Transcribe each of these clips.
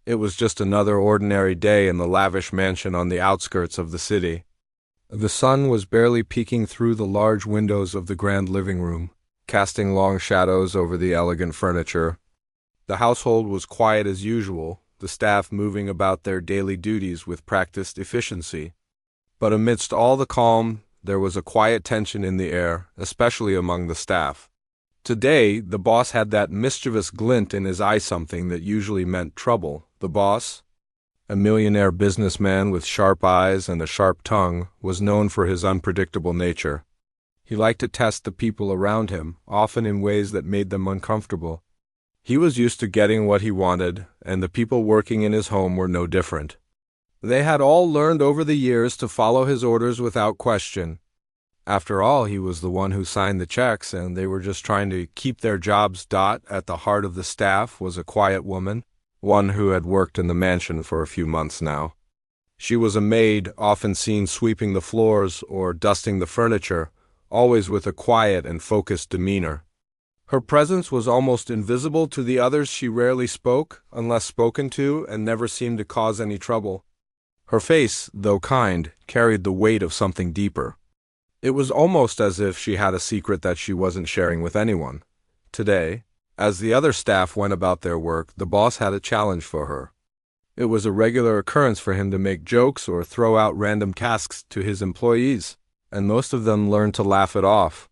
It was just another ordinary day in the lavish mansion on the outskirts of the city. The sun was barely peeking through the large windows of the grand living room, casting long shadows over the elegant furniture. The household was quiet as usual, the staff moving about their daily duties with practiced efficiency. But amidst all the calm, there was a quiet tension in the air, especially among the staff. Today, the boss had that mischievous glint in his eye, something that usually meant trouble. The boss, a millionaire businessman with sharp eyes and a sharp tongue, was known for his unpredictable nature. He liked to test the people around him, often in ways that made them uncomfortable. He was used to getting what he wanted, and the people working in his home were no different. They had all learned over the years to follow his orders without question. After all, he was the one who signed the checks, and they were just trying to keep their jobs. At the heart of the staff was a quiet woman, one who had worked in the mansion for a few months now. She was a maid, often seen sweeping the floors or dusting the furniture, always with a quiet and focused demeanor. Her presence was almost invisible to the others. She rarely spoke, unless spoken to, and never seemed to cause any trouble. Her face, though kind, carried the weight of something deeper. It was almost as if she had a secret that she wasn't sharing with anyone. Today, as the other staff went about their work, the boss had a challenge for her. It was a regular occurrence for him to make jokes or throw out random tasks to his employees, and most of them learned to laugh it off.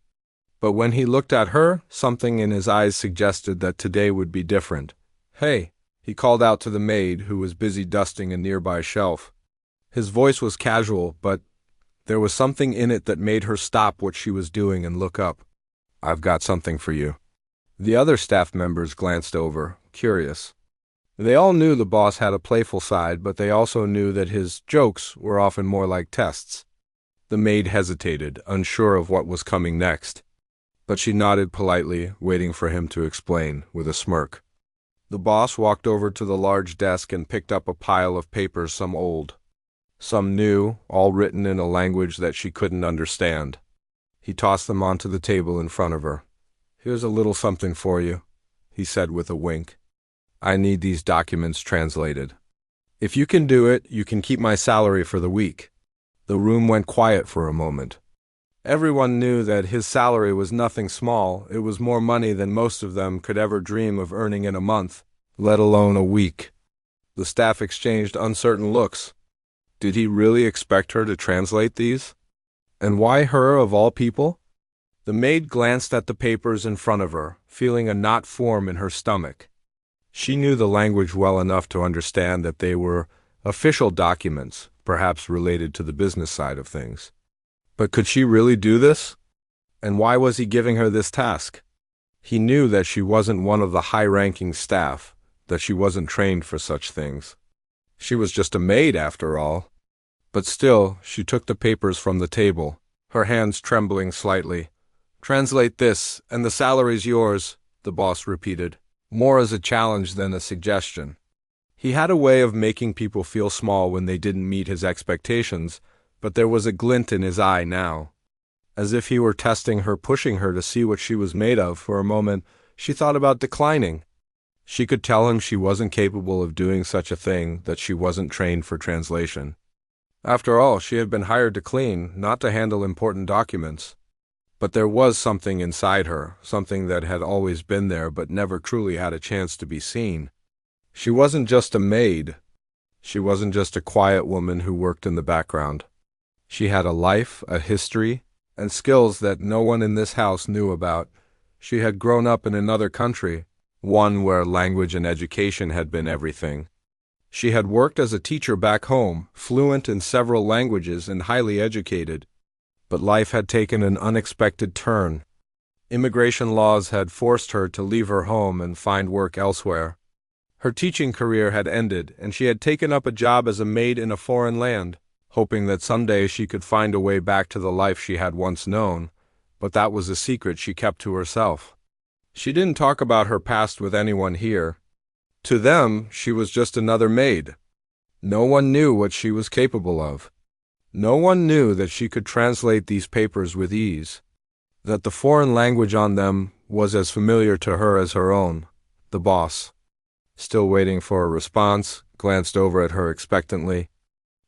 But when he looked at her, something in his eyes suggested that today would be different. "Hey," he called out to the maid who was busy dusting a nearby shelf. His voice was casual, but there was something in it that made her stop what she was doing and look up. "I've got something for you." The other staff members glanced over, curious. They all knew the boss had a playful side, but they also knew that his jokes were often more like tests. The maid hesitated, unsure of what was coming next. But she nodded politely, waiting for him to explain, with a smirk. The boss walked over to the large desk and picked up a pile of papers, some old, some new, all written in a language that she couldn't understand. He tossed them onto the table in front of her. "Here's a little something for you," he said with a wink. "I need these documents translated. If you can do it, you can keep my salary for the week." The room went quiet for a moment. Everyone knew that his salary was nothing small. It was more money than most of them could ever dream of earning in a month, let alone a week. The staff exchanged uncertain looks. Did he really expect her to translate these? And why her of all people? The maid glanced at the papers in front of her, feeling a knot form in her stomach. She knew the language well enough to understand that they were official documents, perhaps related to the business side of things. But could she really do this? And why was he giving her this task? He knew that she wasn't one of the high-ranking staff, that she wasn't trained for such things. She was just a maid, after all. But still, she took the papers from the table, her hands trembling slightly. "Translate this, and the salary's yours," the boss repeated, more as a challenge than a suggestion. He had a way of making people feel small when they didn't meet his expectations, but there was a glint in his eye now. As if he were testing her, pushing her to see what she was made of. For a moment, she thought about declining. She could tell him she wasn't capable of doing such a thing, that she wasn't trained for translation. After all, she had been hired to clean, not to handle important documents. But there was something inside her, something that had always been there but never truly had a chance to be seen. She wasn't just a maid. She wasn't just a quiet woman who worked in the background. She had a life, a history, and skills that no one in this house knew about. She had grown up in another country, one where language and education had been everything. She had worked as a teacher back home, fluent in several languages and highly educated. But life had taken an unexpected turn. Immigration laws had forced her to leave her home and find work elsewhere. Her teaching career had ended, and she had taken up a job as a maid in a foreign land, hoping that someday she could find a way back to the life she had once known. But that was a secret she kept to herself. She didn't talk about her past with anyone here. To them, she was just another maid. No one knew what she was capable of. No one knew that she could translate these papers with ease, that the foreign language on them was as familiar to her as her own, the boss. still waiting for a response, glanced over at her expectantly,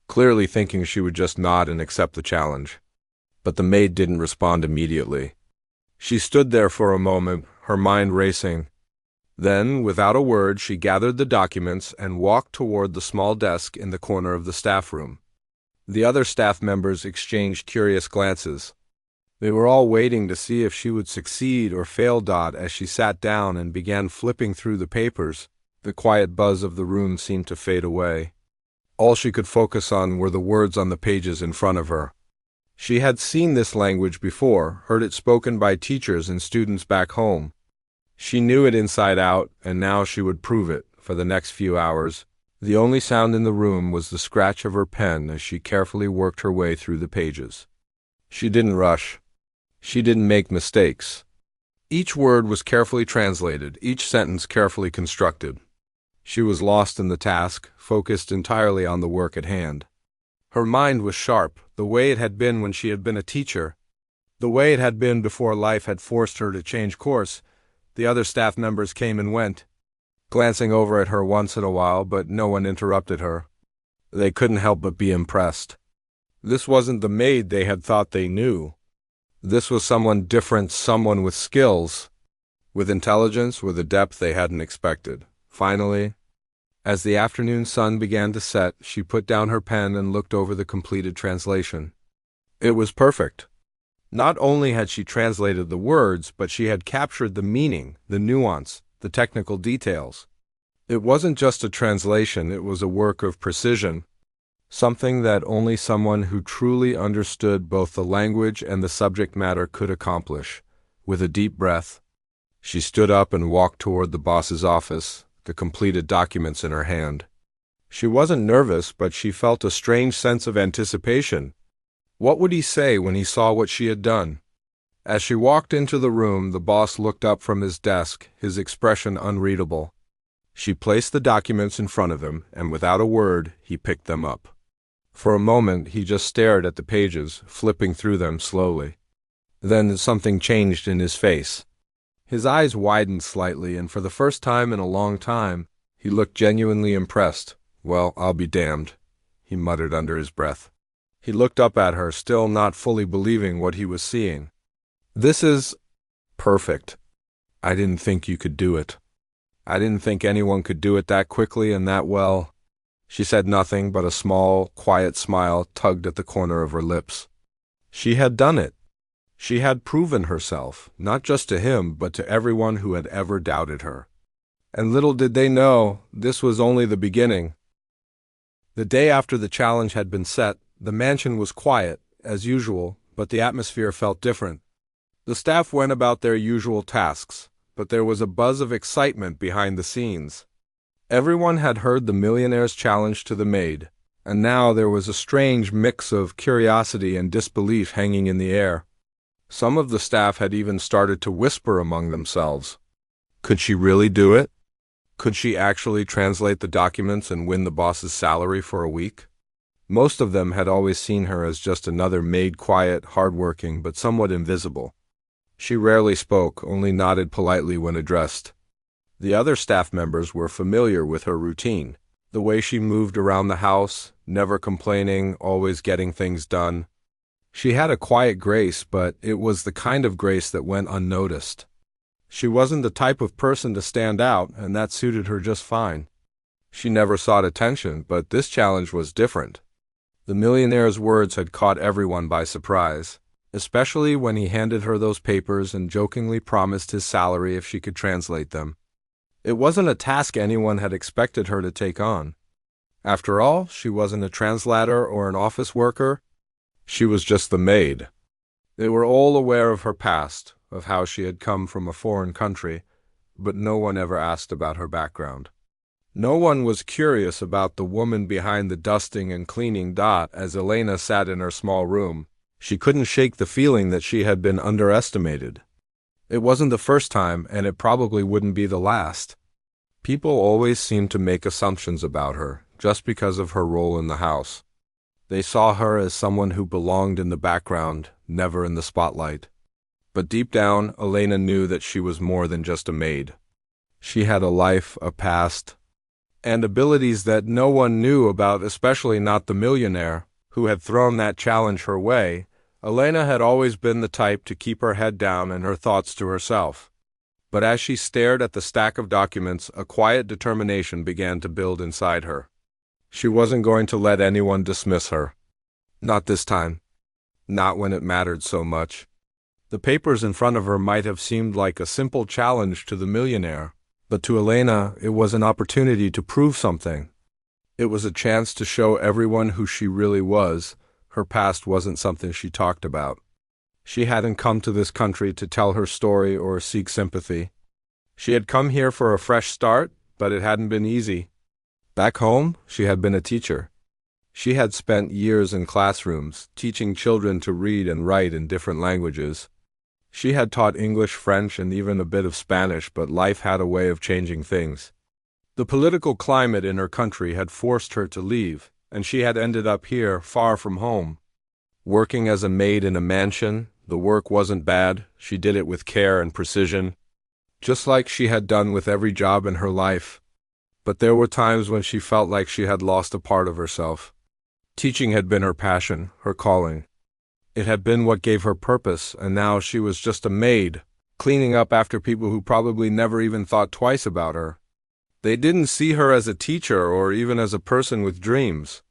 clearly thinking she would just nod and accept the challenge. But the maid didn't respond immediately. She stood there for a moment, her mind racing. Then, without a word, she gathered the documents and walked toward the small desk in the corner of the staff room. The other staff members exchanged curious glances. They were all waiting to see if she would succeed or fail. As she sat down and began flipping through the papers, the quiet buzz of the room seemed to fade away. All she could focus on were the words on the pages in front of her. She had seen this language before, heard it spoken by teachers and students back home. She knew it inside out, and now she would prove it. For the next few hours, the only sound in the room was the scratch of her pen as she carefully worked her way through the pages. She didn't rush. She didn't make mistakes. Each word was carefully translated, each sentence carefully constructed. She was lost in the task, focused entirely on the work at hand. Her mind was sharp, the way it had been when she had been a teacher, the way it had been before life had forced her to change course. The other staff members came and went, glancing over at her once in a while, but no one interrupted her. They couldn't help but be impressed. This wasn't the maid they had thought they knew. This was someone different, someone with skills, with intelligence, with a depth they hadn't expected. Finally, as the afternoon sun began to set, she put down her pen and looked over the completed translation. It was perfect. Not only had she translated the words, but she had captured the meaning, the nuance, the technical details. It wasn't just a translation, it was a work of precision, something that only someone who truly understood both the language and the subject matter could accomplish. With a deep breath, she stood up and walked toward the boss's office, the completed documents in her hand. She wasn't nervous, but she felt a strange sense of anticipation. What would he say when he saw what she had done? As she walked into the room, the boss looked up from his desk, his expression unreadable. She placed the documents in front of him, and without a word, he picked them up. For a moment, he just stared at the pages, flipping through them slowly. Then something changed in his face. His eyes widened slightly, and for the first time in a long time, he looked genuinely impressed. "Well, I'll be damned," he muttered under his breath. He looked up at her, still not fully believing what he was seeing. "This is perfect. I didn't think you could do it. I didn't think anyone could do it that quickly and that well." She said nothing, but a small, quiet smile tugged at the corner of her lips. She had done it. She had proven herself, not just to him, but to everyone who had ever doubted her. And little did they know, this was only the beginning. The day after the challenge had been set, the mansion was quiet, as usual, but the atmosphere felt different. The staff went about their usual tasks, but there was a buzz of excitement behind the scenes. Everyone had heard the millionaire's challenge to the maid, and now there was a strange mix of curiosity and disbelief hanging in the air. Some of the staff had even started to whisper among themselves. Could she really do it? Could she actually translate the documents and win the boss's salary for a week? Most of them had always seen her as just another maid, quiet, hardworking, but somewhat invisible. She rarely spoke, only nodded politely when addressed. The other staff members were familiar with her routine, the way she moved around the house, never complaining, always getting things done. She had a quiet grace, but it was the kind of grace that went unnoticed. She wasn't the type of person to stand out, and that suited her just fine. She never sought attention, but this challenge was different. The millionaire's words had caught everyone by surprise, especially when he handed her those papers and jokingly promised his salary if she could translate them. It wasn't a task anyone had expected her to take on. After all, she wasn't a translator or an office worker. She was just the maid. They were all aware of her past, of how she had come from a foreign country, but no one ever asked about her background. No one was curious about the woman behind the dusting and cleaning. As Elena sat in her small room, she couldn't shake the feeling that she had been underestimated. It wasn't the first time, and it probably wouldn't be the last. People always seemed to make assumptions about her, just because of her role in the house. They saw her as someone who belonged in the background, never in the spotlight. But deep down, Elena knew that she was more than just a maid. She had a life, a past, and abilities that no one knew about, especially not the millionaire who had thrown that challenge her way. Elena had always been the type to keep her head down and her thoughts to herself. But as she stared at the stack of documents, a quiet determination began to build inside her. She wasn't going to let anyone dismiss her. Not this time. Not when it mattered so much. The papers in front of her might have seemed like a simple challenge to the millionaire, but to Elena it was an opportunity to prove something. It was a chance to show everyone who she really was. Her past wasn't something she talked about. She hadn't come to this country to tell her story or seek sympathy. She had come here for a fresh start, but it hadn't been easy. Back home, she had been a teacher. She had spent years in classrooms, teaching children to read and write in different languages. She had taught English, French, and even a bit of Spanish, but life had a way of changing things. The political climate in her country had forced her to leave, and she had ended up here, far from home. Working as a maid in a mansion, the work wasn't bad. She did it with care and precision, just like she had done with every job in her life. But there were times when she felt like she had lost a part of herself. Teaching had been her passion, her calling. It had been what gave her purpose, and now she was just a maid, cleaning up after people who probably never even thought twice about her. They didn't see her as a teacher or even as a person with dreams.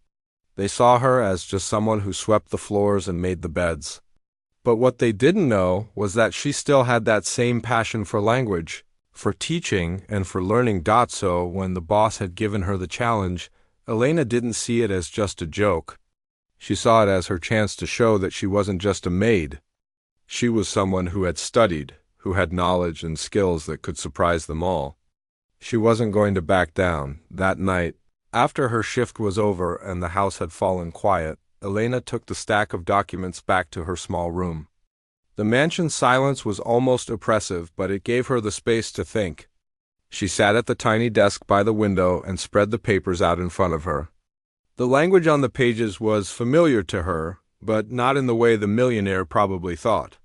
They saw her as just someone who swept the floors and made the beds. But what they didn't know was that she still had that same passion for language, for teaching, and for learning. So when the boss had given her the challenge, Elena didn't see it as just a joke. She saw it as her chance to show that she wasn't just a maid. She was someone who had studied, who had knowledge and skills that could surprise them all. She wasn't going to back down. That night, after her shift was over and the house had fallen quiet, Elena took the stack of documents back to her small room. The mansion's silence was almost oppressive, but it gave her the space to think. She sat at the tiny desk by the window and spread the papers out in front of her. The language on the pages was familiar to her, but not in the way the millionaire probably thought.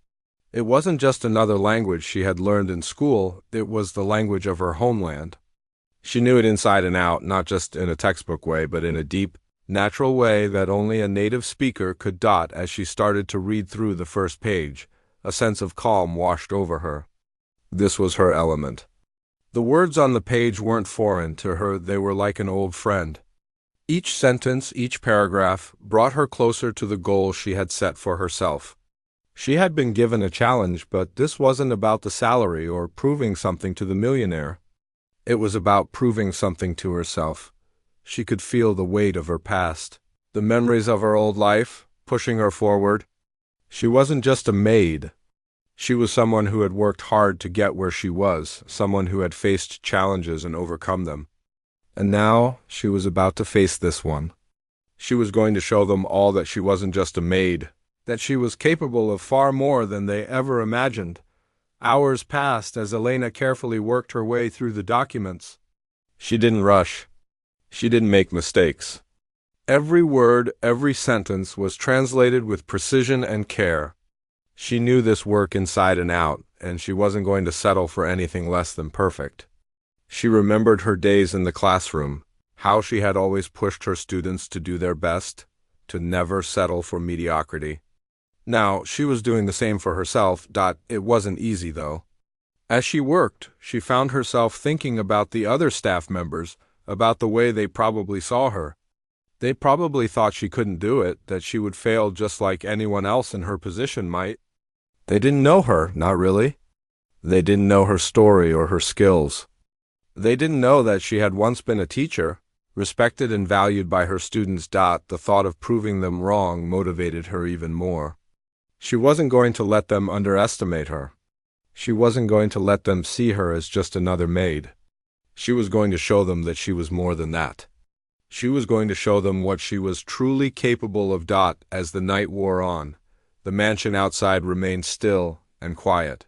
It wasn't just another language she had learned in school, it was the language of her homeland. She knew it inside and out, not just in a textbook way, but in a deep, natural way that only a native speaker could. As she started to read through the first page, a sense of calm washed over her. This was her element. The words on the page weren't foreign to her, they were like an old friend. Each sentence, each paragraph, brought her closer to the goal she had set for herself. She had been given a challenge, but this wasn't about the salary or proving something to the millionaire. It was about proving something to herself. She could feel the weight of her past, the memories of her old life, pushing her forward. She wasn't just a maid. She was someone who had worked hard to get where she was, someone who had faced challenges and overcome them. And now she was about to face this one. She was going to show them all that she wasn't just a maid, that she was capable of far more than they ever imagined. Hours passed as Elena carefully worked her way through the documents. She didn't rush. She didn't make mistakes. Every word, every sentence was translated with precision and care. She knew this work inside and out, and she wasn't going to settle for anything less than perfect. She remembered her days in the classroom, how she had always pushed her students to do their best, to never settle for mediocrity. Now, she was doing the same for herself. It wasn't easy, though. As she worked, she found herself thinking about the other staff members, about the way they probably saw her. They probably thought she couldn't do it, that she would fail just like anyone else in her position might. They didn't know her, not really. They didn't know her story or her skills. They didn't know that she had once been a teacher, respected and valued by her students. The thought of proving them wrong motivated her even more. She wasn't going to let them underestimate her. She wasn't going to let them see her as just another maid. She was going to show them that she was more than that. She was going to show them what she was truly capable of. As the night wore on, the mansion outside remained still and quiet.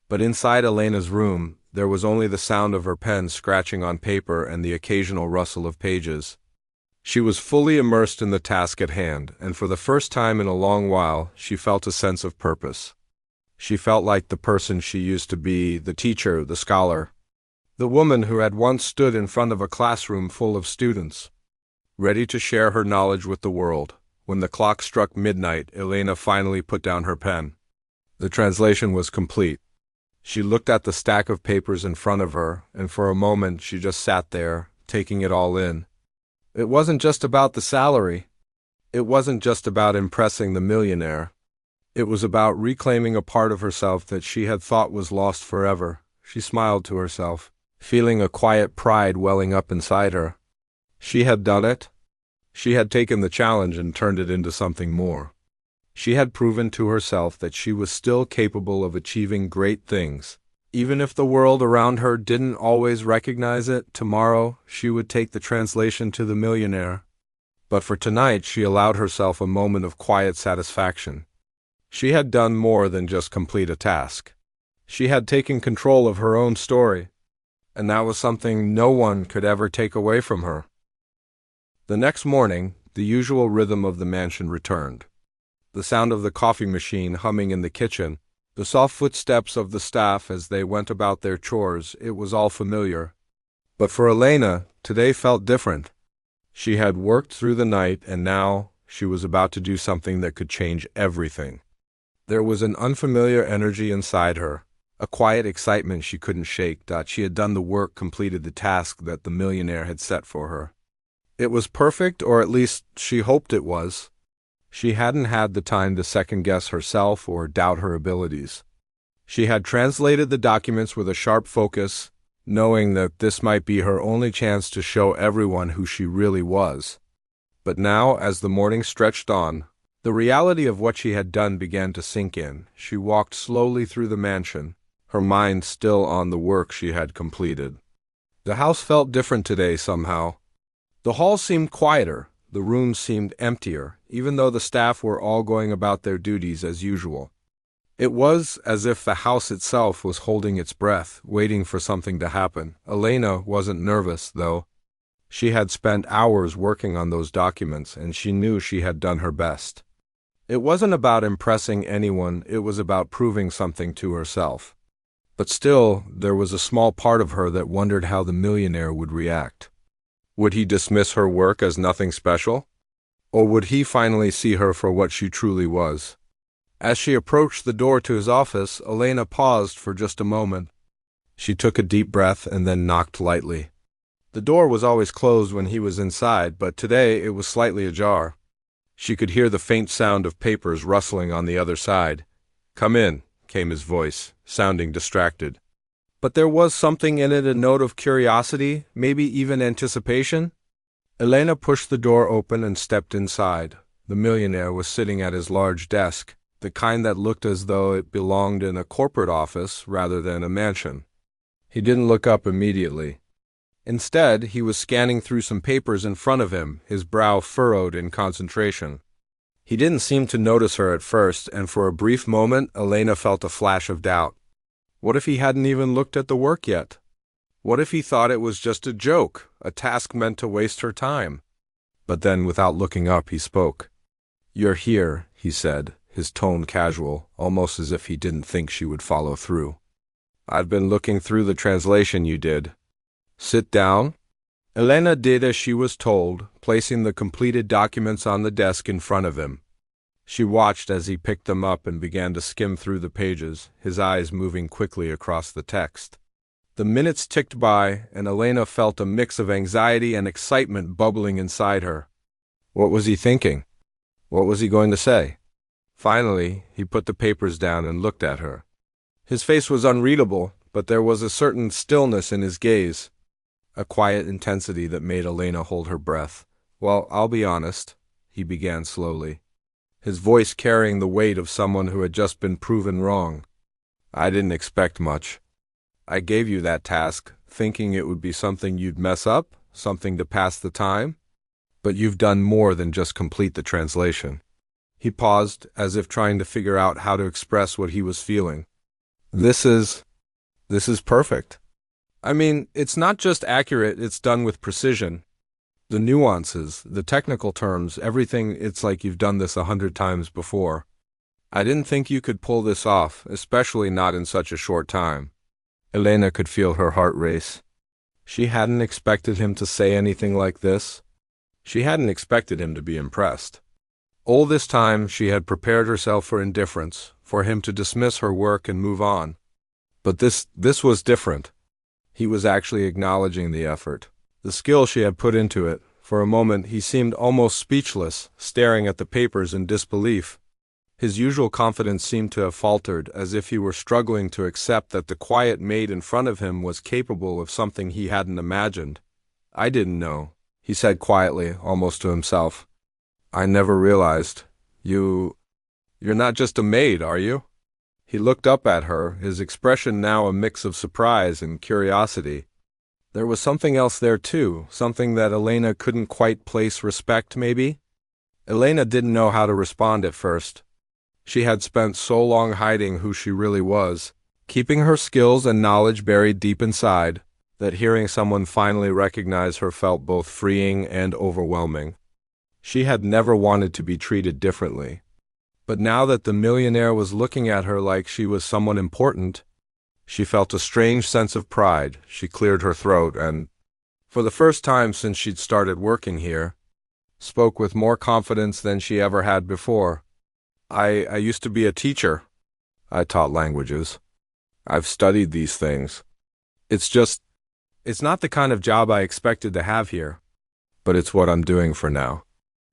But inside Elena's room, there was only the sound of her pen scratching on paper and the occasional rustle of pages. She was fully immersed in the task at hand, and for the first time in a long while, she felt a sense of purpose. She felt like the person she used to be, the teacher, the scholar. The woman who had once stood in front of a classroom full of students, ready to share her knowledge with the world. When the clock struck midnight, Elena finally put down her pen. The translation was complete. She looked at the stack of papers in front of her, and for a moment she just sat there, taking it all in. It wasn't just about the salary. It wasn't just about impressing the millionaire. It was about reclaiming a part of herself that she had thought was lost forever. She smiled to herself, feeling a quiet pride welling up inside her. She had done it. She had taken the challenge and turned it into something more. She had proven to herself that she was still capable of achieving great things. Even if the world around her didn't always recognize it, tomorrow she would take the translation to the millionaire. But for tonight she allowed herself a moment of quiet satisfaction. She had done more than just complete a task. She had taken control of her own story, and that was something no one could ever take away from her. The next morning, the usual rhythm of the mansion returned. The sound of the coffee machine humming in the kitchen, the soft footsteps of the staff as they went about their chores, it was all familiar. But for Elena, today felt different. She had worked through the night, and now she was about to do something that could change everything. There was an unfamiliar energy inside her, a quiet excitement she couldn't shake that she had done the work, completed the task that the millionaire had set for her. It was perfect, or at least she hoped it was. She hadn't had the time to second-guess herself or doubt her abilities. She had translated the documents with a sharp focus, knowing that this might be her only chance to show everyone who she really was. But now, as the morning stretched on, the reality of what she had done began to sink in. She walked slowly through the mansion, her mind still on the work she had completed. The house felt different today somehow. The hall seemed quieter, the rooms seemed emptier, even though the staff were all going about their duties as usual. It was as if the house itself was holding its breath, waiting for something to happen. Elena wasn't nervous, though. She had spent hours working on those documents, and she knew she had done her best. It wasn't about impressing anyone, it was about proving something to herself. But still, there was a small part of her that wondered how the millionaire would react. Would he dismiss her work as nothing special? Or would he finally see her for what she truly was? As she approached the door to his office, Elena paused for just a moment. She took a deep breath and then knocked lightly. The door was always closed when he was inside, but today it was slightly ajar. She could hear the faint sound of papers rustling on the other side. "Come in," came his voice, sounding distracted. But there was something in it, a note of curiosity, maybe even anticipation. Elena pushed the door open and stepped inside. The millionaire was sitting at his large desk, the kind that looked as though it belonged in a corporate office rather than a mansion. He didn't look up immediately. Instead, he was scanning through some papers in front of him, his brow furrowed in concentration. He didn't seem to notice her at first, and for a brief moment, Elena felt a flash of doubt. What if he hadn't even looked at the work yet? What if he thought it was just a joke, a task meant to waste her time? But then, without looking up, he spoke. "You're here," he said, his tone casual, almost as if he didn't think she would follow through. "I've been looking through the translation you did." "Sit down." Elena did as she was told, placing the completed documents on the desk in front of him. She watched as he picked them up and began to skim through the pages, his eyes moving quickly across the text. The minutes ticked by, and Elena felt a mix of anxiety and excitement bubbling inside her. What was he thinking? What was he going to say? Finally, he put the papers down and looked at her. His face was unreadable, but there was a certain stillness in his gaze, a quiet intensity that made Elena hold her breath. "Well, I'll be honest," he began slowly, his voice carrying the weight of someone who had just been proven wrong. "I didn't expect much. I gave you that task, thinking it would be something you'd mess up, something to pass the time. But you've done more than just complete the translation." He paused, as if trying to figure out how to express what he was feeling. This is perfect. I mean, it's not just accurate, it's done with precision. The nuances, the technical terms, everything, it's like you've done this 100 times before. I didn't think you could pull this off, especially not in such a short time." Elena could feel her heart race. She hadn't expected him to say anything like this. She hadn't expected him to be impressed. All this time she had prepared herself for indifference, for him to dismiss her work and move on. But this was different. He was actually acknowledging the effort, the skill she had put into it. For a moment he seemed almost speechless, staring at the papers in disbelief. His usual confidence seemed to have faltered, as if he were struggling to accept that the quiet maid in front of him was capable of something he hadn't imagined. "I didn't know," he said quietly, almost to himself. "I never realized. You're not just a maid, are you?" He looked up at her, his expression now a mix of surprise and curiosity. There was something else there too, something that Elena couldn't quite place. Respect, maybe? Elena didn't know how to respond at first. She had spent so long hiding who she really was, keeping her skills and knowledge buried deep inside, that hearing someone finally recognize her felt both freeing and overwhelming. She had never wanted to be treated differently. But now that the millionaire was looking at her like she was someone important, she felt a strange sense of pride. She cleared her throat and, for the first time since she'd started working here, spoke with more confidence than she ever had before. I used to be a teacher. I taught languages. I've studied these things. It's not the kind of job I expected to have here, but it's what I'm doing for now."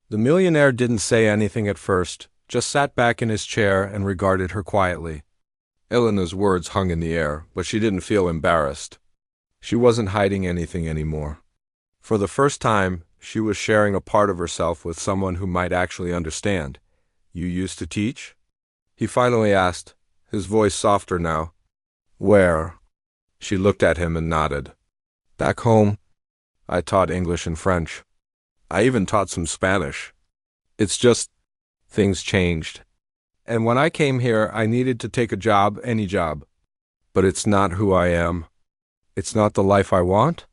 The millionaire didn't say anything at first, just sat back in his chair and regarded her quietly. Elena's words hung in the air, but she didn't feel embarrassed. She wasn't hiding anything anymore. For the first time, she was sharing a part of herself with someone who might actually understand. "You used to teach?" he finally asked, his voice softer now. "Where?" She looked at him and nodded. "Back home. I taught English and French. I even taught some Spanish. It's just, things changed. And when I came here, I needed to take a job, any job. But it's not who I am. It's not the life I want."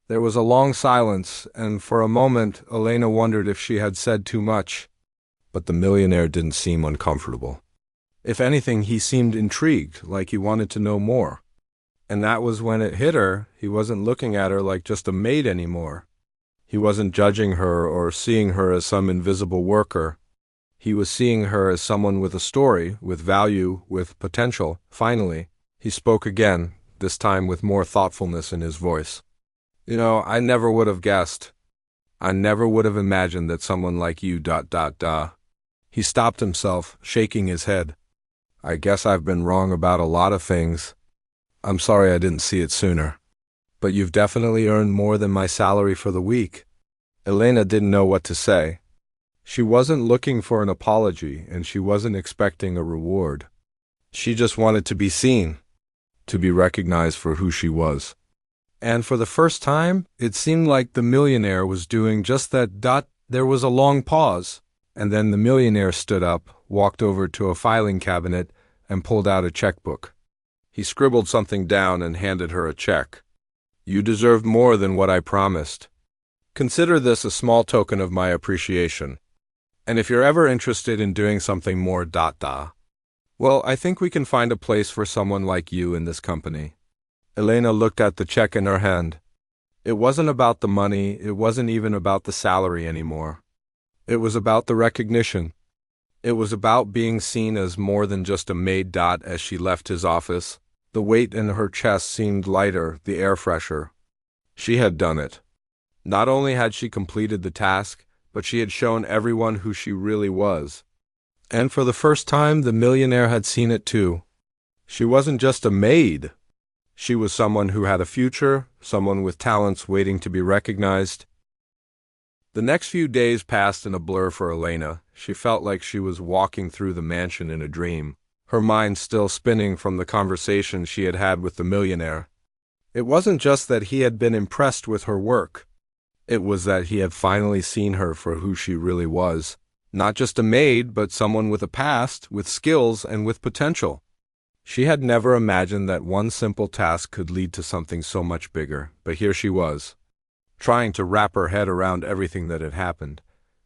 There was a long silence, and for a moment Elena wondered if she had said too much. But the millionaire didn't seem uncomfortable. If anything, he seemed intrigued, like he wanted to know more. And that was when it hit her. He wasn't looking at her like just a maid anymore. He wasn't judging her or seeing her as some invisible worker. He was seeing her as someone with a story, with value, with potential. Finally, he spoke again, this time with more thoughtfulness in his voice. I never would have guessed. I never would have imagined that someone like you ... He stopped himself, shaking his head. "I guess I've been wrong about a lot of things. I'm sorry I didn't see it sooner. But you've definitely earned more than my salary for the week." Elena didn't know what to say. She wasn't looking for an apology, and she wasn't expecting a reward. She just wanted to be seen, to be recognized for who she was. And for the first time, it seemed like the millionaire was doing just that. There was a long pause. And then the millionaire stood up, walked over to a filing cabinet, and pulled out a checkbook. He scribbled something down and handed her a check. "You deserve more than what I promised. Consider this a small token of my appreciation. And if you're ever interested in doing something more ... well, I think we can find a place for someone like you in this company." Elena looked at the check in her hand. It wasn't about the money, it wasn't even about the salary anymore. It was about the recognition. It was about being seen as more than just a maid. As she left his office, the weight in her chest seemed lighter, the air fresher. She had done it. Not only had she completed the task, but she had shown everyone who she really was. And for the first time, the millionaire had seen it too. She wasn't just a maid. She was someone who had a future, someone with talents waiting to be recognized. The next few days passed in a blur for Elena. She felt like she was walking through the mansion in a dream, her mind still spinning from the conversation she had had with the millionaire. It wasn't just that he had been impressed with her work. It was that he had finally seen her for who she really was. Not just a maid, but someone with a past, with skills, and with potential. She had never imagined that one simple task could lead to something so much bigger, but here she was, trying to wrap her head around everything that had happened.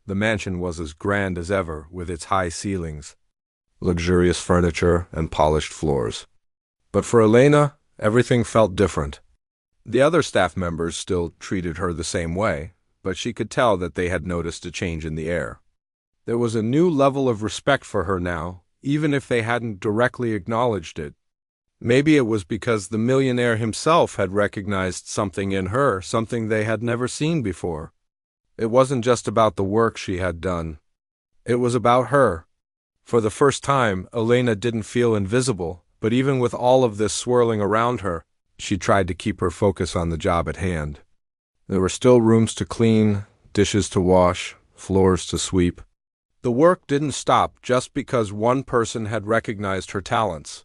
The mansion was as grand as ever, with its high ceilings, luxurious furniture, and polished floors. But for Elena, everything felt different. The other staff members still treated her the same way, but she could tell that they had noticed a change in the air. There was a new level of respect for her now, even if they hadn't directly acknowledged it. Maybe it was because the millionaire himself had recognized something in her, something they had never seen before. It wasn't just about the work she had done. It was about her. For the first time, Elena didn't feel invisible, but even with all of this swirling around her, she tried to keep her focus on the job at hand. There were still rooms to clean, dishes to wash, floors to sweep. The work didn't stop just because one person had recognized her talents.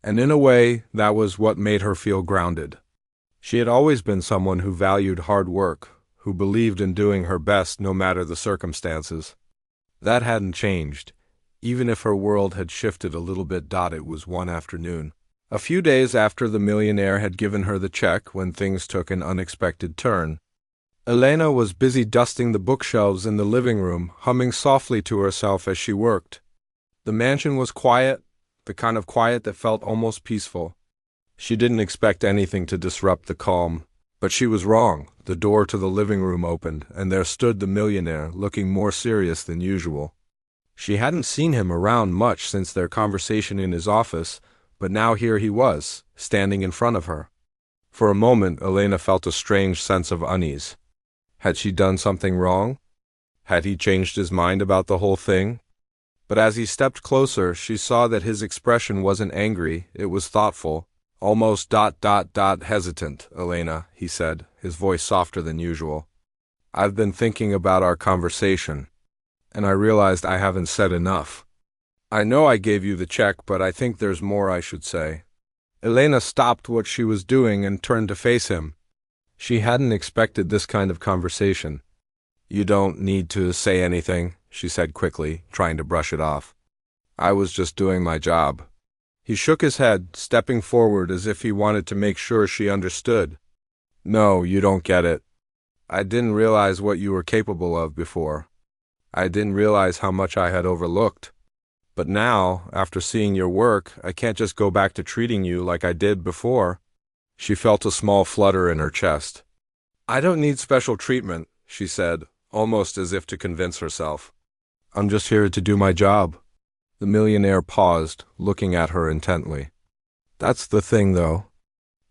And in a way, that was what made her feel grounded. She had always been someone who valued hard work, who believed in doing her best no matter the circumstances. That hadn't changed, even if her world had shifted a little bit. It was one afternoon, a few days after the millionaire had given her the check, when things took an unexpected turn. Elena was busy dusting the bookshelves in the living room, humming softly to herself as she worked. The mansion was quiet, the kind of quiet that felt almost peaceful. She didn't expect anything to disrupt the calm, but she was wrong. The door to the living room opened, and there stood the millionaire, looking more serious than usual. She hadn't seen him around much since their conversation in his office, but now here he was, standing in front of her. For a moment, Elena felt a strange sense of unease. Had she done something wrong? Had he changed his mind about the whole thing? But as he stepped closer, she saw that his expression wasn't angry, it was thoughtful. Almost hesitant, Elena, he said, his voice softer than usual. I've been thinking about our conversation, and I realized I haven't said enough. I know I gave you the check, but I think there's more I should say. Elena stopped what she was doing and turned to face him. She hadn't expected this kind of conversation. You don't need to say anything, she said quickly, trying to brush it off. I was just doing my job. He shook his head, stepping forward as if he wanted to make sure she understood. No, you don't get it. I didn't realize what you were capable of before. I didn't realize how much I had overlooked. But now, after seeing your work, I can't just go back to treating you like I did before. She felt a small flutter in her chest. I don't need special treatment, she said, almost as if to convince herself. I'm just here to do my job. The millionaire paused, looking at her intently. That's the thing, though.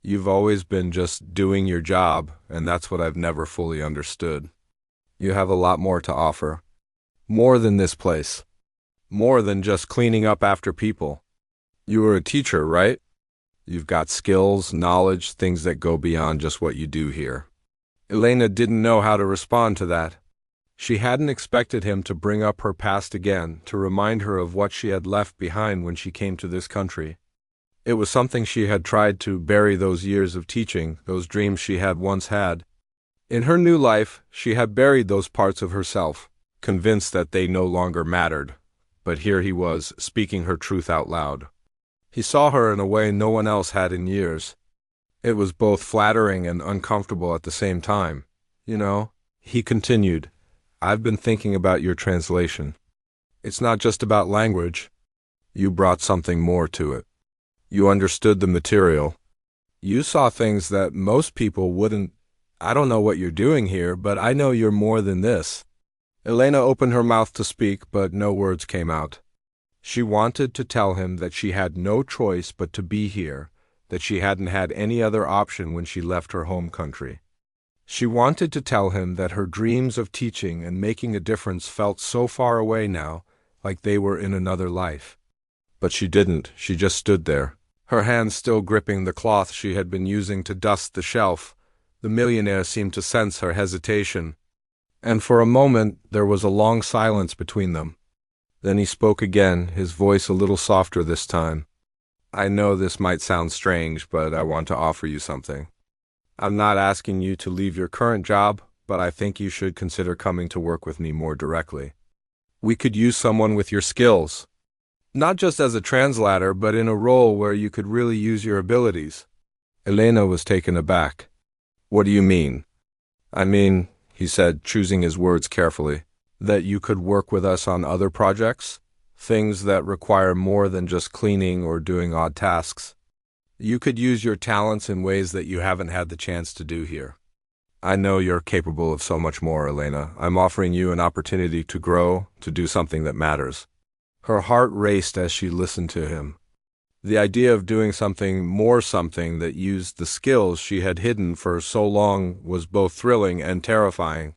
You've always been just doing your job, and that's what I've never fully understood. You have a lot more to offer. More than this place. More than just cleaning up after people. You were a teacher, right? You've got skills, knowledge, things that go beyond just what you do here. Elena didn't know how to respond to that. She hadn't expected him to bring up her past again, to remind her of what she had left behind when she came to this country. It was something she had tried to bury, those years of teaching, those dreams she had once had. In her new life, she had buried those parts of herself, convinced that they no longer mattered. But here he was, speaking her truth out loud. He saw her in a way no one else had in years. It was both flattering and uncomfortable at the same time. You know, he continued, I've been thinking about your translation. It's not just about language. You brought something more to it. You understood the material. You saw things that most people wouldn't. I don't know what you're doing here, but I know you're more than this. Elena opened her mouth to speak, but no words came out. She wanted to tell him that she had no choice but to be here, that she hadn't had any other option when she left her home country. She wanted to tell him that her dreams of teaching and making a difference felt so far away now, like they were in another life. But she didn't. She just stood there, her hands still gripping the cloth she had been using to dust the shelf. The millionaire seemed to sense her hesitation, and for a moment there was a long silence between them. Then he spoke again, his voice a little softer this time. I know this might sound strange, but I want to offer you something. I'm not asking you to leave your current job, but I think you should consider coming to work with me more directly. We could use someone with your skills. Not just as a translator, but in a role where you could really use your abilities. Elena was taken aback. What do you mean? I mean, he said, choosing his words carefully, that you could work with us on other projects? Things that require more than just cleaning or doing odd tasks. You could use your talents in ways that you haven't had the chance to do here. I know you're capable of so much more, Elena. I'm offering you an opportunity to grow, to do something that matters." Her heart raced as she listened to him. The idea of doing something that used the skills she had hidden for so long was both thrilling and terrifying.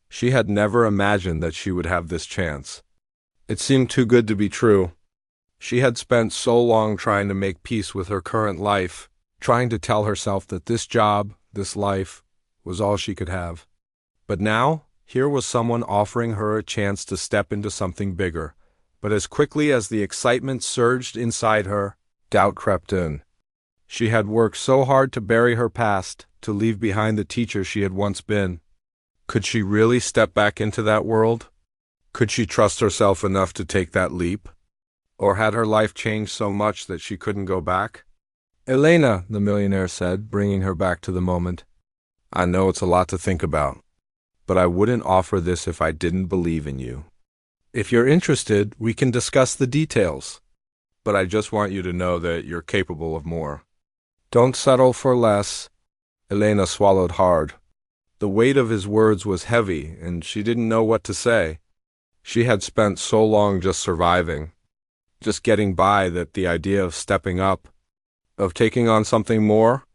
She had never imagined that she would have this chance. It seemed too good to be true. She had spent so long trying to make peace with her current life, trying to tell herself that this job, this life, was all she could have. But now, here was someone offering her a chance to step into something bigger. But as quickly as the excitement surged inside her, doubt crept in. She had worked so hard to bury her past, to leave behind the teacher she had once been. Could she really step back into that world? Could she trust herself enough to take that leap? Or had her life changed so much that she couldn't go back? "Elena," the millionaire said, bringing her back to the moment. "I know it's a lot to think about, but I wouldn't offer this if I didn't believe in you. If you're interested, we can discuss the details. But I just want you to know that you're capable of more. Don't settle for less." Elena swallowed hard. The weight of his words was heavy, and she didn't know what to say. She had spent so long just surviving, just getting by, that the idea of stepping up, of taking on something more,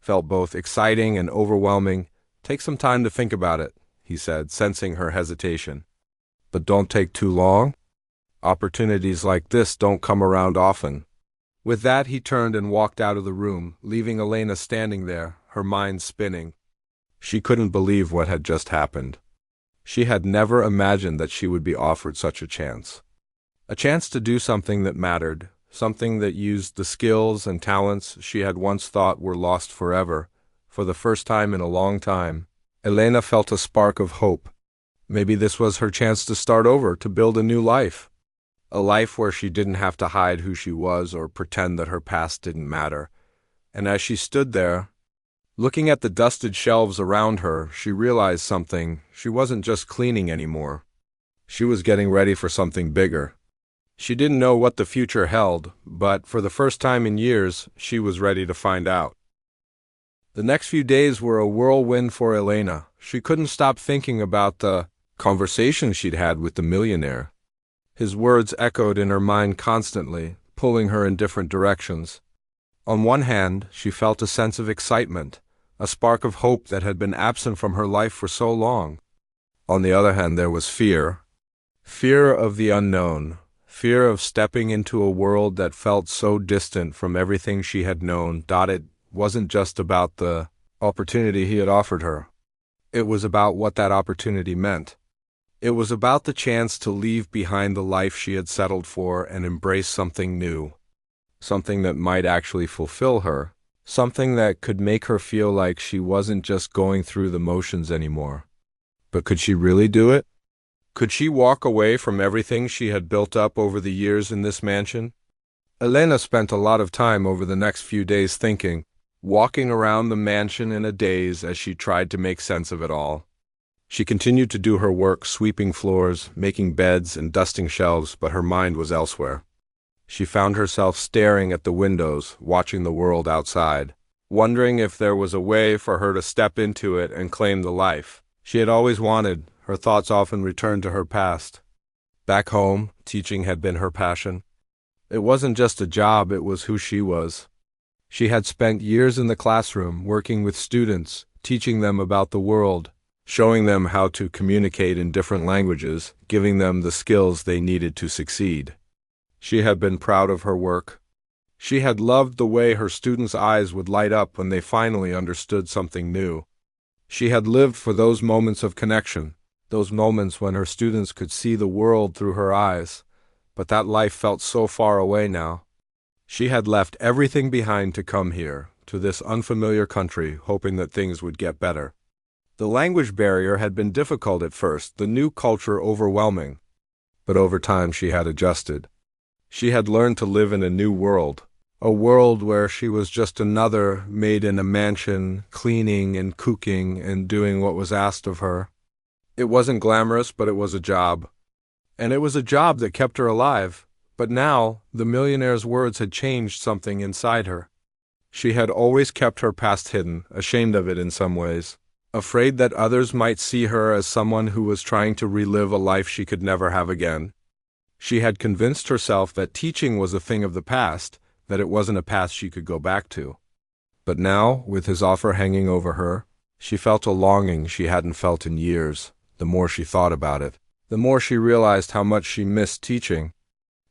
felt both exciting and overwhelming. "Take some time to think about it," he said, sensing her hesitation. "But don't take too long. Opportunities like this don't come around often." With that, he turned and walked out of the room, leaving Elena standing there, her mind spinning. She couldn't believe what had just happened. She had never imagined that she would be offered such a chance. A chance to do something that mattered, something that used the skills and talents she had once thought were lost forever. For the first time in a long time, Elena felt a spark of hope. Maybe this was her chance to start over, to build a new life. A life where she didn't have to hide who she was or pretend that her past didn't matter. And as she stood there, looking at the dusted shelves around her, she realized something. She wasn't just cleaning anymore. She was getting ready for something bigger. She didn't know what the future held, but for the first time in years, she was ready to find out. The next few days were a whirlwind for Elena. She couldn't stop thinking about the conversation she'd had with the millionaire. His words echoed in her mind constantly, pulling her in different directions. On one hand, she felt a sense of excitement, a spark of hope that had been absent from her life for so long. On the other hand, there was fear. Fear of the unknown, fear of stepping into a world that felt so distant from everything she had known. It wasn't just about the opportunity he had offered her. It was about what that opportunity meant. It was about the chance to leave behind the life she had settled for and embrace something new, something that might actually fulfill her, something that could make her feel like she wasn't just going through the motions anymore. But could she really do it? Could she walk away from everything she had built up over the years in this mansion? Elena spent a lot of time over the next few days thinking, walking around the mansion in a daze as she tried to make sense of it all. She continued to do her work, sweeping floors, making beds, and dusting shelves, but her mind was elsewhere. She found herself staring at the windows, watching the world outside, wondering if there was a way for her to step into it and claim the life she had always wanted. Her thoughts often returned to her past. Back home, teaching had been her passion. It wasn't just a job, it was who she was. She had spent years in the classroom, working with students, teaching them about the world, showing them how to communicate in different languages, giving them the skills they needed to succeed. She had been proud of her work. She had loved the way her students' eyes would light up when they finally understood something new. She had lived for those moments of connection, those moments when her students could see the world through her eyes. But that life felt so far away now. She had left everything behind to come here, to this unfamiliar country, hoping that things would get better. The language barrier had been difficult at first, the new culture overwhelming. But over time she had adjusted. She had learned to live in a new world, a world where she was just another maid in a mansion, cleaning and cooking and doing what was asked of her. It wasn't glamorous, but it was a job. And it was a job that kept her alive. But now, the millionaire's words had changed something inside her. She had always kept her past hidden, ashamed of it in some ways, afraid that others might see her as someone who was trying to relive a life she could never have again. She had convinced herself that teaching was a thing of the past, that it wasn't a path she could go back to. But now, with his offer hanging over her, she felt a longing she hadn't felt in years. The more she thought about it, the more she realized how much she missed teaching.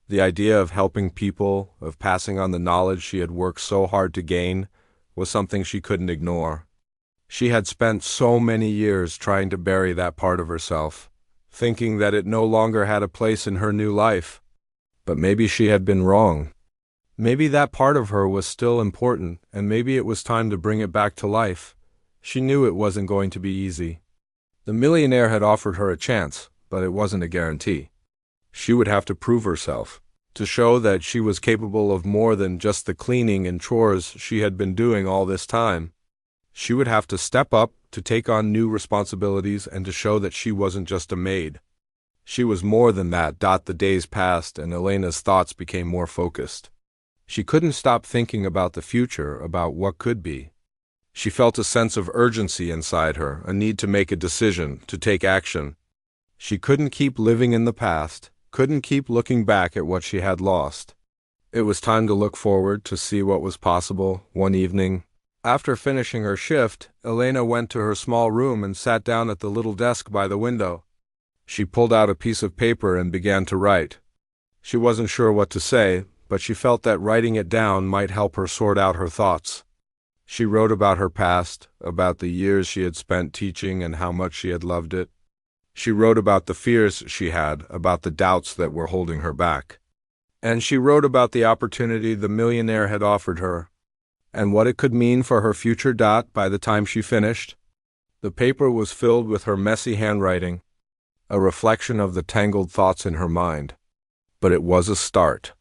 The idea of helping people, of passing on the knowledge she had worked so hard to gain, was something she couldn't ignore. She had spent so many years trying to bury that part of herself, thinking that it no longer had a place in her new life. But maybe she had been wrong. Maybe that part of her was still important, and maybe it was time to bring it back to life. She knew it wasn't going to be easy. The millionaire had offered her a chance, but it wasn't a guarantee. She would have to prove herself, to show that she was capable of more than just the cleaning and chores she had been doing all this time. She would have to step up, to take on new responsibilities, and to show that she wasn't just a maid. She was more than that. The days passed, and Elena's thoughts became more focused. She couldn't stop thinking about the future, about what could be. She felt a sense of urgency inside her, a need to make a decision, to take action. She couldn't keep living in the past, couldn't keep looking back at what she had lost. It was time to look forward, to see what was possible. One evening, after finishing her shift, Elena went to her small room and sat down at the little desk by the window. She pulled out a piece of paper and began to write. She wasn't sure what to say, but she felt that writing it down might help her sort out her thoughts. She wrote about her past, about the years she had spent teaching and how much she had loved it. She wrote about the fears she had, about the doubts that were holding her back. And she wrote about the opportunity the millionaire had offered her, and what it could mean for her future. By the time she finished, the paper was filled with her messy handwriting, a reflection of the tangled thoughts in her mind. But it was a start.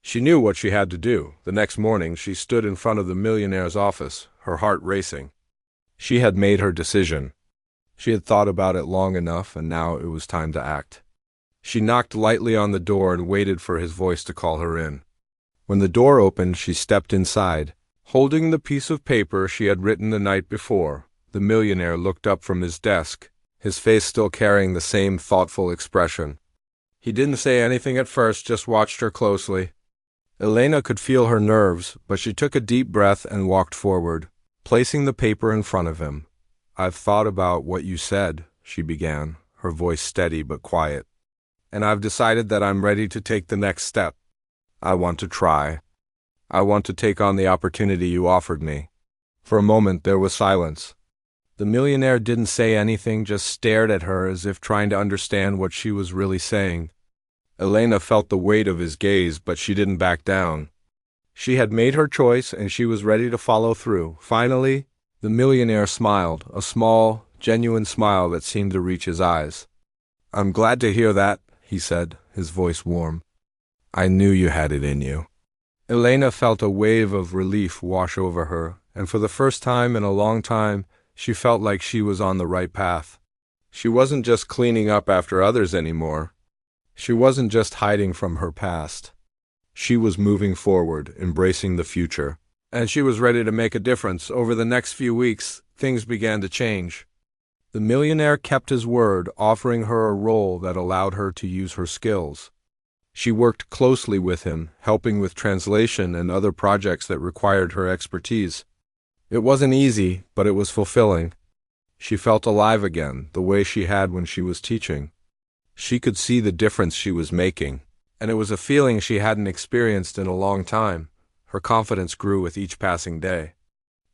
She knew what she had to do. The next morning, she stood in front of the millionaire's office, her heart racing. She had made her decision. She had thought about it long enough, and now it was time to act. She knocked lightly on the door and waited for his voice to call her in. When the door opened, she stepped inside. Holding the piece of paper she had written the night before, the millionaire looked up from his desk, his face still carrying the same thoughtful expression. He didn't say anything at first, just watched her closely. Elena could feel her nerves, but she took a deep breath and walked forward, placing the paper in front of him. "I've thought about what you said," she began, her voice steady but quiet. "And I've decided that I'm ready to take the next step. I want to try. I want to take on the opportunity you offered me." For a moment there was silence. The millionaire didn't say anything, just stared at her as if trying to understand what she was really saying. Elena felt the weight of his gaze, but she didn't back down. She had made her choice, and she was ready to follow through. Finally, the millionaire smiled, a small, genuine smile that seemed to reach his eyes. "I'm glad to hear that," he said, his voice warm. "I knew you had it in you." Elena felt a wave of relief wash over her, and for the first time in a long time, she felt like she was on the right path. She wasn't just cleaning up after others anymore. She wasn't just hiding from her past. She was moving forward, embracing the future. And she was ready to make a difference. Over the next few weeks, things began to change. The millionaire kept his word, offering her a role that allowed her to use her skills. She worked closely with him, helping with translation and other projects that required her expertise. It wasn't easy, but it was fulfilling. She felt alive again, the way she had when she was teaching. She could see the difference she was making, and it was a feeling she hadn't experienced in a long time. Her confidence grew with each passing day.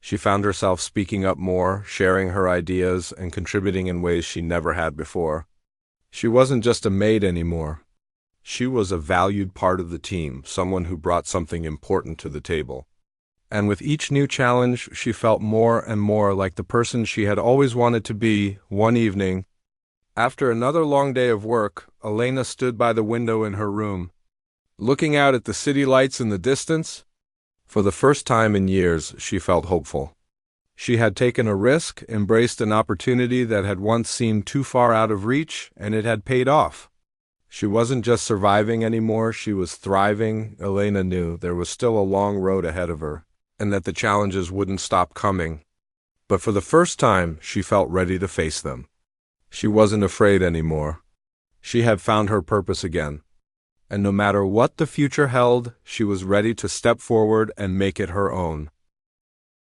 She found herself speaking up more, sharing her ideas, and contributing in ways she never had before. She wasn't just a maid anymore. She was a valued part of the team, someone who brought something important to the table. And with each new challenge, she felt more and more like the person she had always wanted to be. One evening, after another long day of work, Elena stood by the window in her room, looking out at the city lights in the distance. For the first time in years, she felt hopeful. She had taken a risk, embraced an opportunity that had once seemed too far out of reach, and it had paid off. She wasn't just surviving anymore, she was thriving. Elena knew there was still a long road ahead of her, and that the challenges wouldn't stop coming. But for the first time, she felt ready to face them. She wasn't afraid anymore. She had found her purpose again. And no matter what the future held, she was ready to step forward and make it her own.